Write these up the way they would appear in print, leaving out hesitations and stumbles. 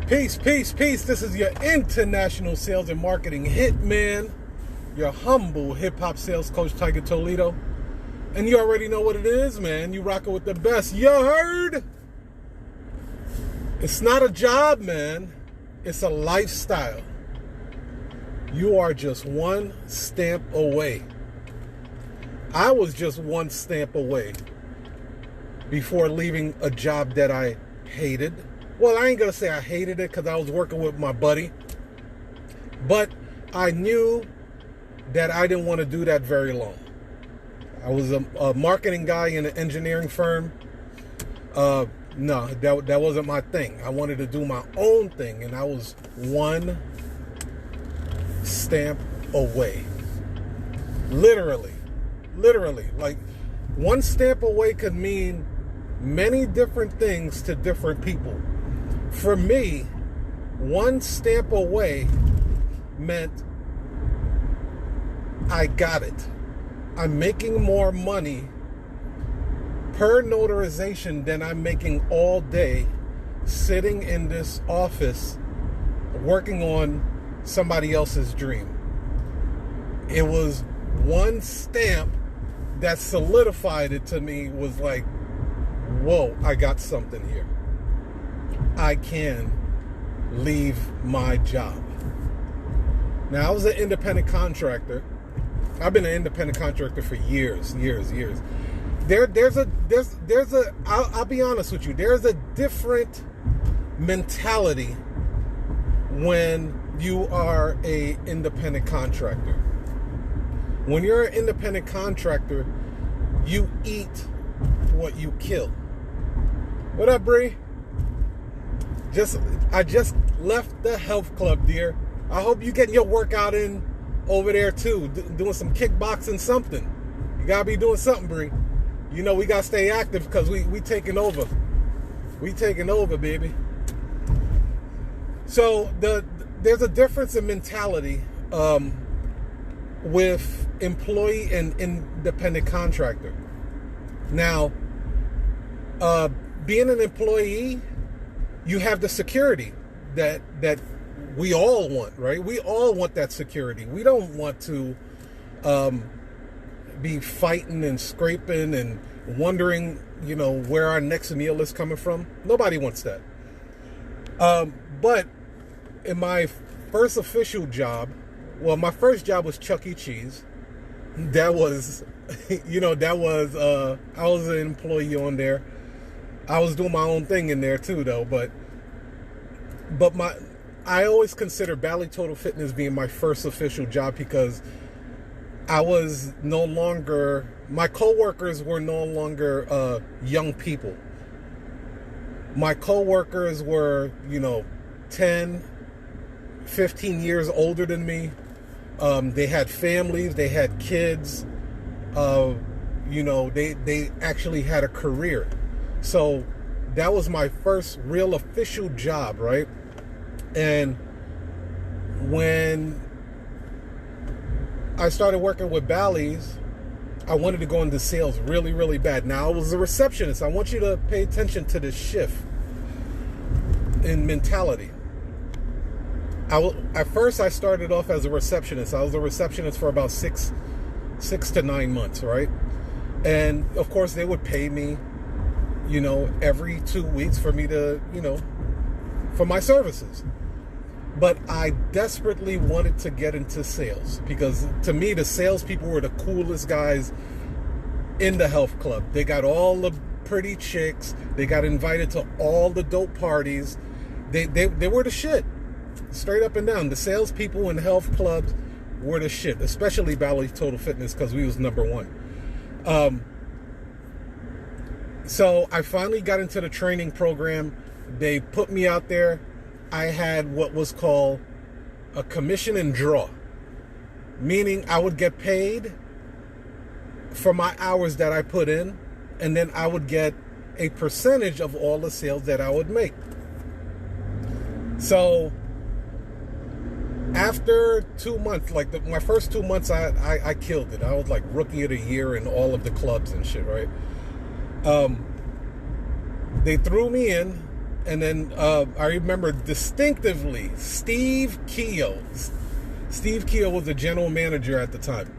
Peace, peace, peace. This is your international sales and marketing hitman, your humble hip-hop sales coach, Tiger Toledo. And you already know what it is, man. You rocking with the best. You heard? It's not a job, man. It's a lifestyle. You are just one stamp away. I was just one stamp away before leaving a job that I hated. Well, I ain't going to say I hated it because I was working with my buddy. But I knew that I didn't want to do that very long. I was a marketing guy in an engineering firm. No, that wasn't my thing. I wanted to do my own thing, and I was one stamp away. Literally. Like, one stamp away could mean many different things to different people. For me, one stamp away meant I got it. I'm making more money per notarization than I'm making all day sitting in this office working on somebody else's dream. It was one stamp that solidified it to me, was like, whoa, I got something here. I can leave my job. Now, I was an independent contractor. I've been an independent contractor for years. I'll be honest with you. There's a different mentality when you are a independent contractor. When you're an independent contractor, you eat what you kill. What up, Bree? I just left the health club, dear. I hope you getting your workout in over there too, doing some kickboxing, something. You gotta be doing something, Bree. You know we gotta stay active because we taking over. We taking over, baby. So there's a difference in mentality with employee and independent contractor. Now, being an employee, you have the security that we all want, right? We all want that security. We don't want to be fighting and scraping and wondering, where our next meal is coming from. Nobody wants that. But in my first official job, my first job was Chuck E. Cheese. That was, I was an employee on there. I was doing my own thing in there too, though. But I always consider Bally Total Fitness being my first official job because I was no longer, my coworkers were no longer young people. My coworkers were, 10, 15 years older than me. They had families, they had kids. They actually had a career. So that was my first real official job, right? And when I started working with Bally's, I wanted to go into sales really, really bad. Now, I was a receptionist. I want you to pay attention to this shift in mentality. At first, I started off as a receptionist. I was a receptionist for about six to 9 months, right? And, of course, they would pay me, every 2 weeks for me to, for my services. But I desperately wanted to get into sales because, to me, the salespeople were the coolest guys in the health club. They got all the pretty chicks. They got invited to all the dope parties. They were the shit. Straight up and down. The salespeople in health clubs were the shit, especially Bally Total Fitness because we was number one. So I finally got into the training program. They put me out there. I had what was called a commission and draw, meaning I would get paid for my hours that I put in, and then I would get a percentage of all the sales that I would make. So after 2 months, my first 2 months, I killed it. I was like rookie of the year in all of the clubs and shit, right? They threw me in, And then I remember distinctively Steve Keogh. Steve Keogh was the general manager at the time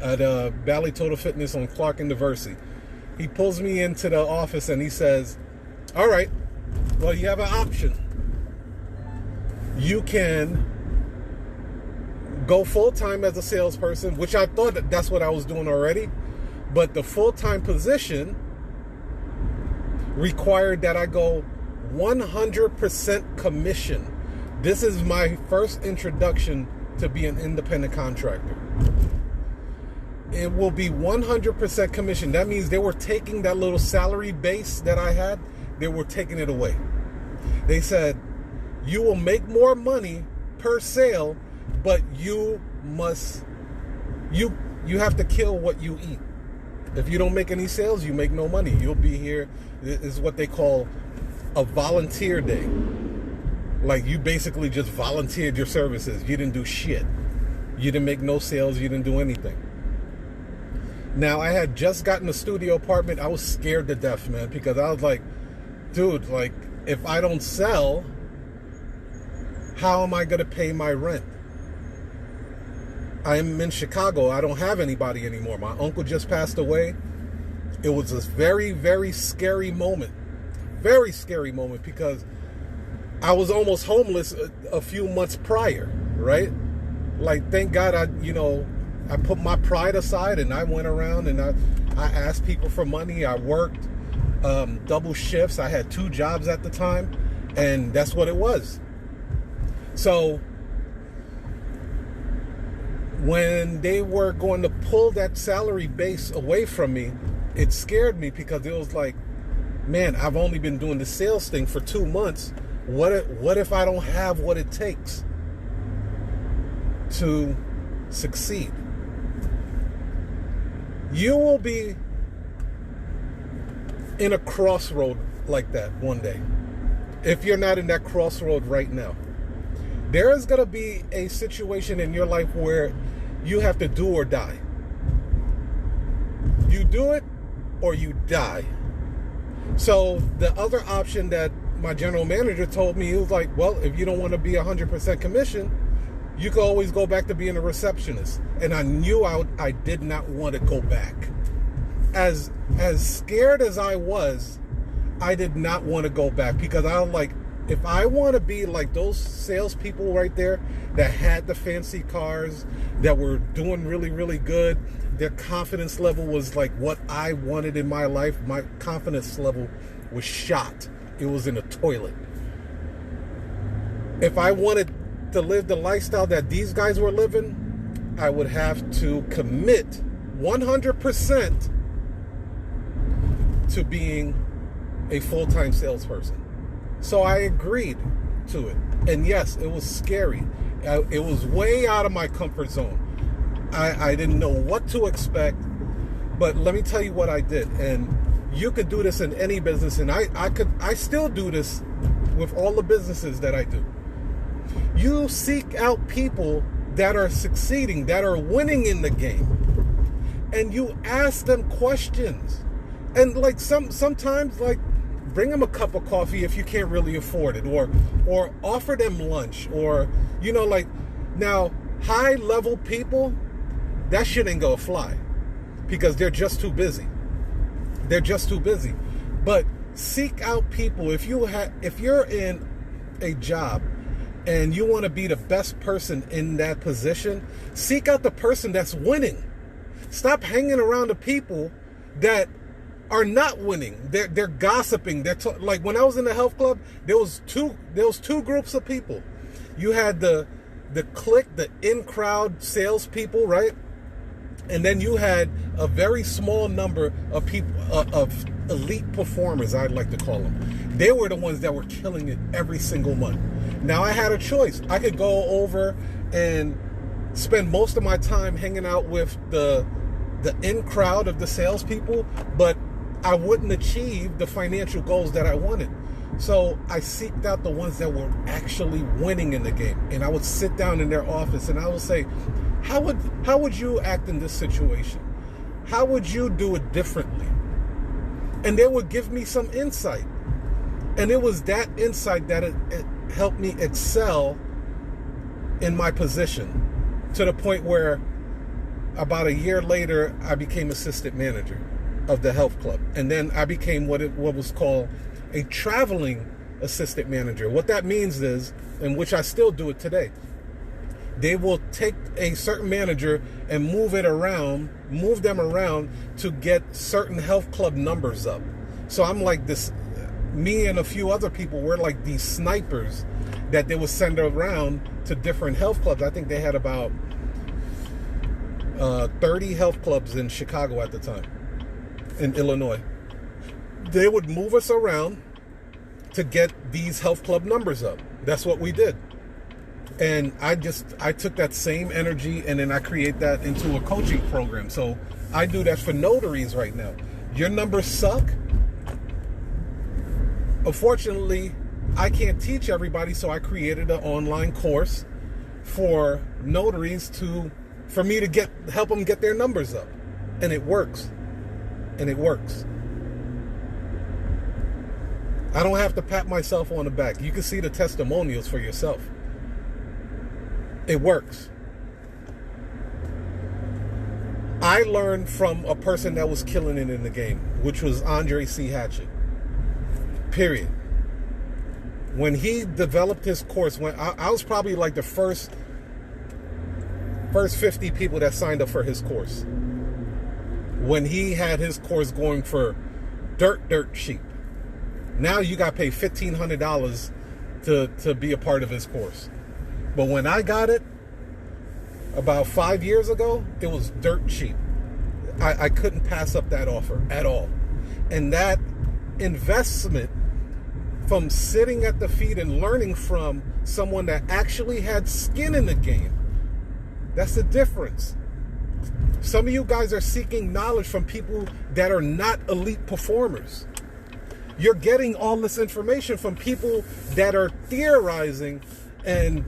at Bally Total Fitness on Clark and Diversey. He pulls me into the office and he says, all right, well, you have an option. You can go full-time as a salesperson, which I thought that's what I was doing already. But the full-time position required that I go 100% commission. This is my first introduction to be an independent contractor. It will be 100% commission. That means they were taking that little salary base that I had, they were taking it away. They said, you will make more money per sale, but you have to kill what you eat. If you don't make any sales, you make no money. You'll be here. This is what they call a volunteer day. Like, you basically just volunteered your services. You didn't do shit. You didn't make no sales. You didn't do anything. Now, I had just gotten a studio apartment. I was scared to death, man, because I was like, dude, like, if I don't sell, how am I going to pay my rent? I'm in Chicago. I don't have anybody anymore. My uncle just passed away. It was this very, very scary moment. Very scary moment, because I was almost homeless a few months prior, right? Like, thank God I put my pride aside and I went around and I asked people for money. I worked double shifts. I had 2 jobs at the time, and that's what it was. So when they were going to pull that salary base away from me, it scared me, because it was like, man, I've only been doing the sales thing for 2 months. What if I don't have what it takes to succeed? You will be in a crossroad like that one day. If you're not in that crossroad right now, there is going to be a situation in your life where you have to do or die. You do it or you die. So the other option that my general manager told me, he was like, well, if you don't want to be 100% commission, you can always go back to being a receptionist. And I knew I did not want to go back. As scared as I was, I did not want to go back, because I was like, if I want to be like those salespeople right there that had the fancy cars, that were doing really, really good, their confidence level was like what I wanted in my life. My confidence level was shot. It was in the toilet. If I wanted to live the lifestyle that these guys were living, I would have to commit 100% to being a full-time salesperson. So I agreed to it. And yes, it was scary. It was way out of my comfort zone. I didn't know what to expect, but let me tell you what I did. And you could do this in any business, and I still do this with all the businesses that I do. You seek out people that are succeeding, that are winning in the game, and you ask them questions. And like sometimes, like, bring them a cup of coffee if you can't really afford it, or offer them lunch, or, like, now, high level people, that shit ain't gonna fly, because they're just too busy. They're just too busy. But seek out people. If you're in a job and you want to be the best person in that position, seek out the person that's winning. Stop hanging around the people that are not winning. They're gossiping. Like, when I was in the health club, there was two groups of people. You had the clique, the in-crowd salespeople, right? And then you had a very small number of people, of elite performers, I'd like to call them. They were the ones that were killing it every single month. Now, I had a choice. I could go over and spend most of my time hanging out with the in-crowd of the salespeople, but I wouldn't achieve the financial goals that I wanted. So I seeked out the ones that were actually winning in the game. And I would sit down in their office and I would say, how would you act in this situation? How would you do it differently? And they would give me some insight. And it was that insight that it helped me excel in my position, to the point where about a year later, I became assistant manager of the health club. And then I became what was called a traveling assistant manager. What that means is, and which I still do it today, they will take a certain manager and move them around to get certain health club numbers up. So I'm like this, me and a few other people were like these snipers that they would send around to different health clubs. I think they had about 30 health clubs in Chicago at the time, in Illinois. They would move us around to get these health club numbers up. That's what we did. And I took that same energy and then I create that into a coaching program. So I do that for notaries right now. Your numbers suck. Unfortunately, I can't teach everybody, so I created an online course for notaries for me to help them get their numbers up. And it works. And it works. I don't have to pat myself on the back. You can see the testimonials for yourself. It works. I learned from a person that was killing it in the game, which was Andre C. Hatchett. Period. When he developed his course, when I was probably like the first 50 people that signed up for his course. When he had his course going for dirt cheap. Now you got to pay $1,500 to be a part of his course. But when I got it, about 5 years ago, it was dirt cheap. I couldn't pass up that offer at all. And that investment from sitting at the feet and learning from someone that actually had skin in the game, that's the difference. Some of you guys are seeking knowledge from people that are not elite performers. You're getting all this information from people that are theorizing and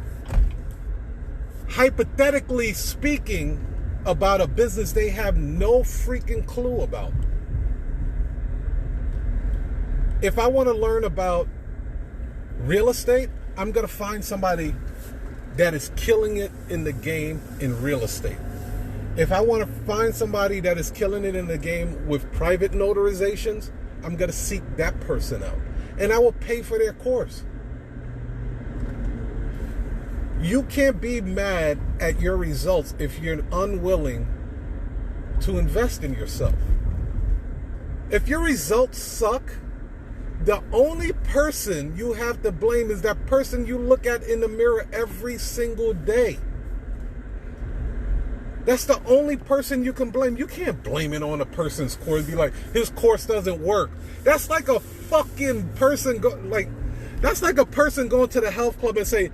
hypothetically speaking about a business they have no freaking clue about. If I want to learn about real estate, I'm going to find somebody that is killing it in the game in real estate. If I want to find somebody that is killing it in the game with private notarizations, I'm going to seek that person out. And I will pay for their course. You can't be mad at your results if you're unwilling to invest in yourself. If your results suck, the only person you have to blame is that person you look at in the mirror every single day. That's the only person you can blame. You can't blame it on a person's course. Be like, his course doesn't work. That's like a fucking person that's like a person going to the health club and say,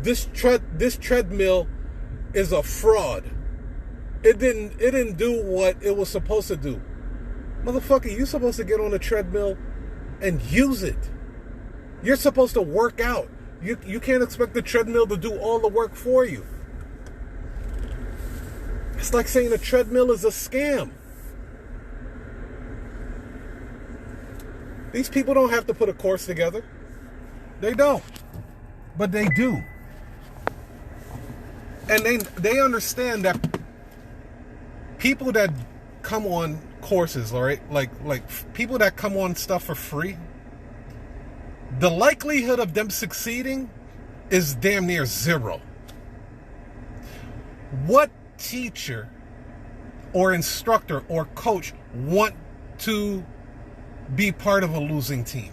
this treadmill is a fraud. It didn't do what it was supposed to do. Motherfucker, you're supposed to get on the treadmill and use it. You're supposed to work out. You can't expect the treadmill to do all the work for you. It's like saying a treadmill is a scam. These people don't have to put a course together. They don't. But they do. And they understand that people that come on courses, all right, like people that come on stuff for free, the likelihood of them succeeding is damn near zero. What teacher or instructor or coach want to be part of a losing team?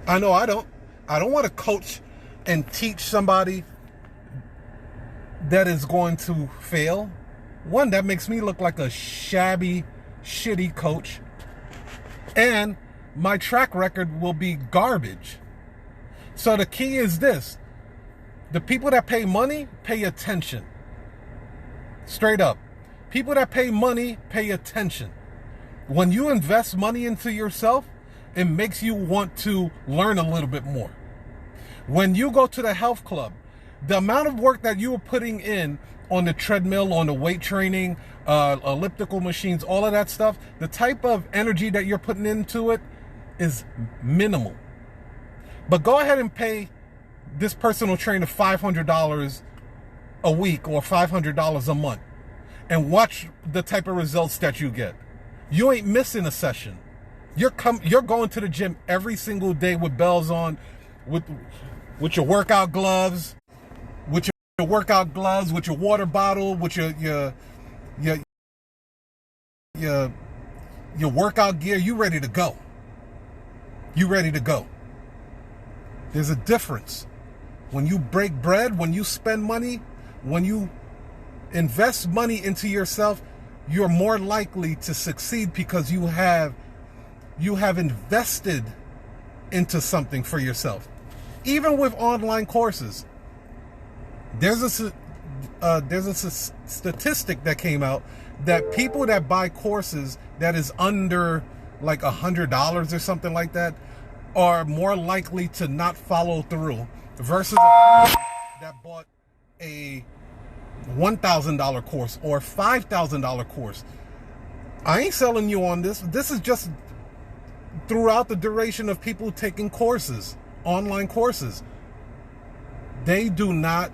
I know I don't. I don't want to coach and teach somebody that is going to fail. One, that makes me look like a shabby, shitty coach. And my track record will be garbage. So the key is this. The people that pay money, pay attention. Straight up. People that pay money, pay attention. When you invest money into yourself, it makes you want to learn a little bit more. When you go to the health club, the amount of work that you are putting in on the treadmill, on the weight training, elliptical machines, all of that stuff, the type of energy that you're putting into it is minimal. But go ahead and pay this personal trainer $500 a week or $500 a month and watch the type of results that you get. You ain't missing a session. You're going to the gym every single day with bells on, with your workout gloves, with your water bottle, with your workout gear. You ready to go. You ready to go. There's a difference. When you break bread, when you spend money, when you invest money into yourself, you're more likely to succeed because you have invested into something for yourself. Even with online courses, there's a statistic that came out that people that buy courses that is under like $100 or something like that are more likely to not follow through versus a person that bought a $1,000 course or $5,000 course. I ain't selling you on this. This is just throughout the duration of people taking courses, online courses. They do not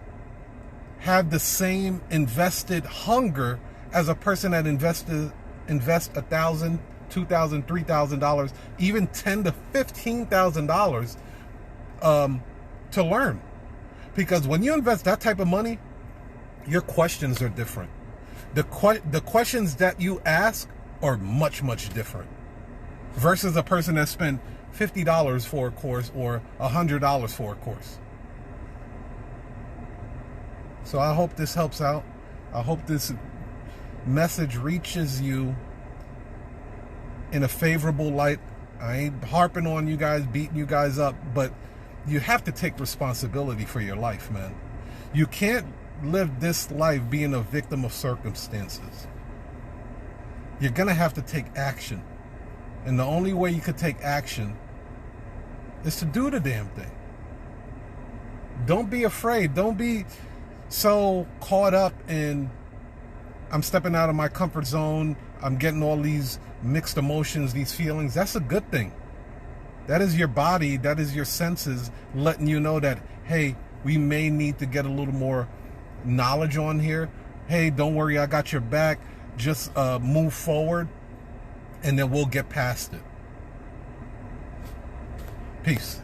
have the same invested hunger as a person that invests $1,000, $2,000, $3,000, even $10,000 to $15,000 to learn. Because when you invest that type of money, your questions are different. The questions that you ask are much, much different versus a person that spent $50 for a course or $100 for a course. So I hope this helps out. I hope this message reaches you in a favorable light. I ain't harping on you guys, beating you guys up, but you have to take responsibility for your life, man. You can't live this life being a victim of circumstances. You're gonna have to take action. And the only way you could take action is to do the damn thing. Don't be afraid. Don't be so caught up in, I'm stepping out of my comfort zone, I'm getting all these mixed emotions, these feelings. That's a good thing. That is your body, that is your senses letting you know that, hey, we may need to get a little more knowledge on here. Hey, don't worry, I got your back. Just move forward and then we'll get past it. Peace.